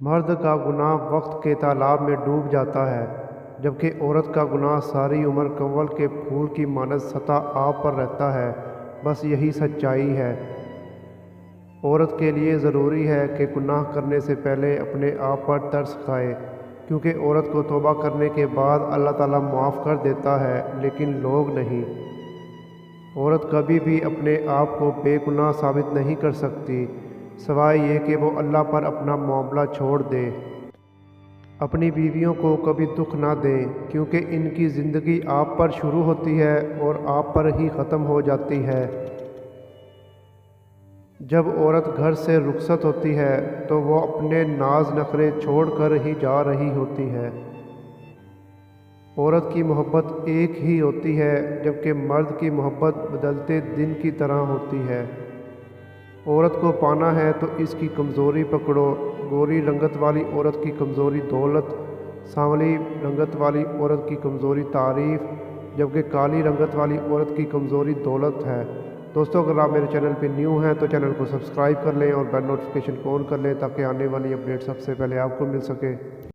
مرد کا گناہ وقت کے تالاب میں ڈوب جاتا ہے، جبکہ عورت کا گناہ ساری عمر کنول کے پھول کی مانند سطح آب پر رہتا ہے۔ بس یہی سچائی ہے۔ عورت کے لیے ضروری ہے کہ گناہ کرنے سے پہلے اپنے آپ پر ترس کھائے، کیونکہ عورت کو توبہ کرنے کے بعد اللہ تعالیٰ معاف کر دیتا ہے، لیکن لوگ نہیں۔ عورت کبھی بھی اپنے آپ کو بے گناہ ثابت نہیں کر سکتی، سوائے یہ کہ وہ اللہ پر اپنا معاملہ چھوڑ دے۔ اپنی بیویوں کو کبھی دکھ نہ دیں، کیونکہ ان کی زندگی آپ پر شروع ہوتی ہے اور آپ پر ہی ختم ہو جاتی ہے۔ جب عورت گھر سے رخصت ہوتی ہے تو وہ اپنے ناز نخرے چھوڑ کر ہی جا رہی ہوتی ہے۔ عورت کی محبت ایک ہی ہوتی ہے، جبکہ مرد کی محبت بدلتے دن کی طرح ہوتی ہے۔ عورت کو پانا ہے تو اس کی کمزوری پکڑو۔ گوری رنگت والی عورت کی کمزوری دولت، سانولی رنگت والی عورت کی کمزوری تعریف، جبکہ کالی رنگت والی عورت کی کمزوری دولت ہے۔ دوستو، اگر آپ میرے چینل پہ نیو ہیں تو چینل کو سبسکرائب کر لیں اور بیل نوٹیفیکیشن کو آن کر لیں تاکہ آنے والی اپڈیٹ سب سے پہلے آپ کو مل سکے۔